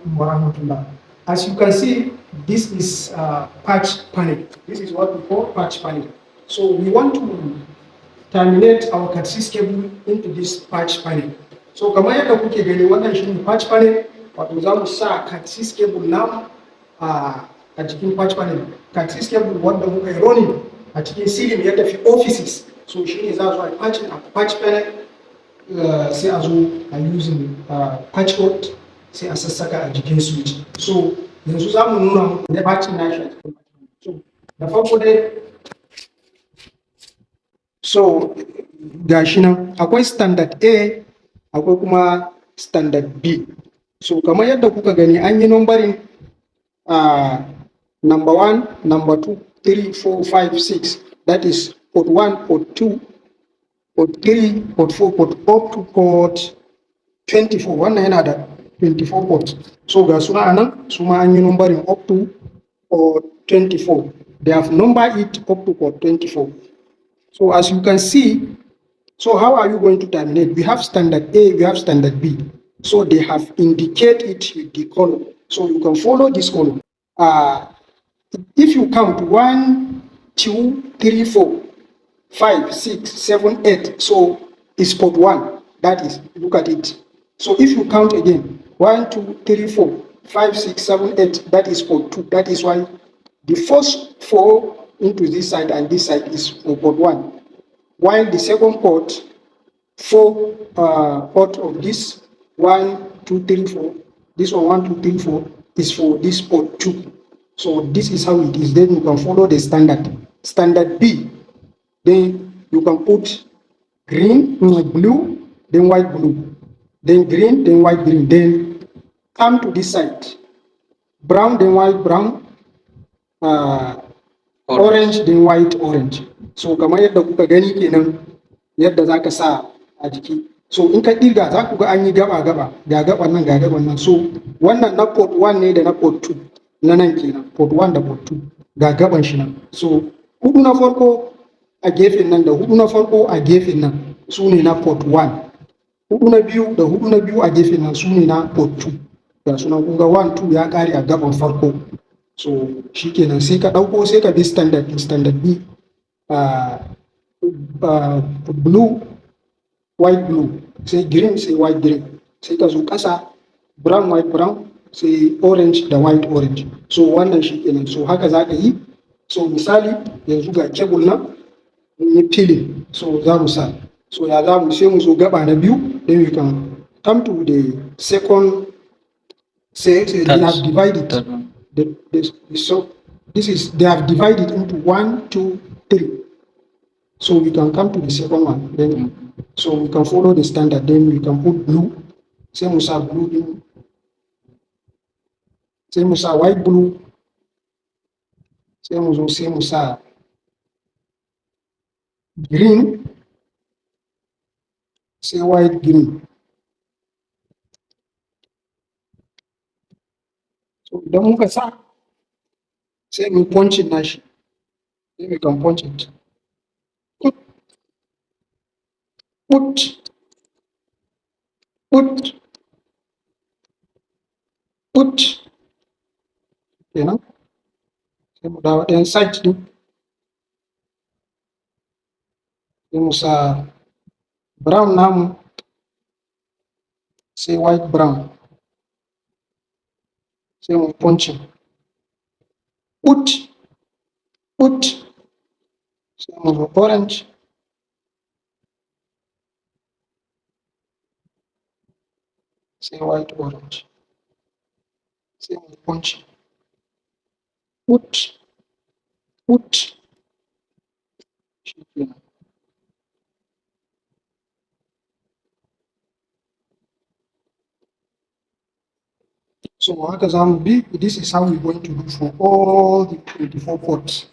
alaikum warahmatullah. As you can see, this is patch panel. This is what we call patch panel. So we want to terminate our cat6 cable into this patch panel. So kamar yadda kuke gani wannan shi ne patch panel, wato za mu sa cat6 cable namu a cikin patch panel. Cat6 cable wanda muka yi running a cikin ceiling ya tafi offices. So shi ne za a zo a patch panel, sai a zo a using patch cord, sai a sassaka a jikin switch. So yanzu za mu nuna muku da patching nashi a cikin patch panel. So da farko dai, so gashi nan akwai standard A akwai kuma standard B. So kamar yadda kuka gani an yi numbering number 1, number 2, 3, 4, 5, 6. That is port 1, port 2, port 3, port 4, port up to port 24. Wannan yana da 24 ports. So ga suna anan su ma an yi numbering up to port 24. They have numbered it up to port 24. So as you can see, so how are you going to terminate? We have standard A, we have standard B. So they have indicated it with the column. So you can follow this column. If you count 1, 2, 3, 4, 5, 6, 7, 8, so it's port 1. That is, look at it. So if you count again, 1, 2, 3, 4, 5, 6, 7, 8, that is port 2. That is why the first 4 into this side and this side is for port 1. While the second port, 4 port of this 1, 2, 3, 4, this one 1, 2, 3, 4 is for this port 2. So this is how it is. Then you can follow the standard. Standard B. Then you can put green, blue, then white, blue. Then green, then white, green. Then come to this side. Brown, then white, brown. Orange, then white, orange. So kamar yadda kuka gani kenan yadda za ka sa a jiki. So in ka ɗirga za ku ga an yi gaba-gaba, ga gaban nan, ga gaban nan. So wannan na port 1 ne da na port 2. Na nan kenan, port 1 da port 2. Ga gaban shi nan. So hudu na farko a gefen nan da hudu na farko a gefen nan su ne na port 1. Hudu na biyu da hudu na biyu a gefen nan su ne na port 2. Ga sunan kun ga 1, 2 ya kare a gaban farko. So shikenan sai ka ɗauko sai ka bi standard B, blue, white, blue, sai green, sai white, green, sai ka zo ƙasa brown, white, brown, sai orange da white, orange. So wannan shikenan. So haka za ka yi. So misali yanzu ga cable nan mun yi peeling, so za mu sa. So ya za mu sai mu zo gaba na biyu, then we can come to the second. Say they have divided. So this is, they have divided into 1, 2, 3. So we can come to the second one. Then so we can follow the standard. Then we can put blue. Say musa blue. Say musa white, blue. Say musa green. Say white, green. So idan muka sa sai mu punch nashi, then we can punch it. Put. You know? Sai mu dawo ɗayan side din. Sai mu sa brown namu, sai white, brown. Sai mu punching. Put. Sai mu zo orange. Sai white, orange. Sai mu punching. Put. Shikenan. So haka za mu bi. This is how we're going to do for all the 24 ports.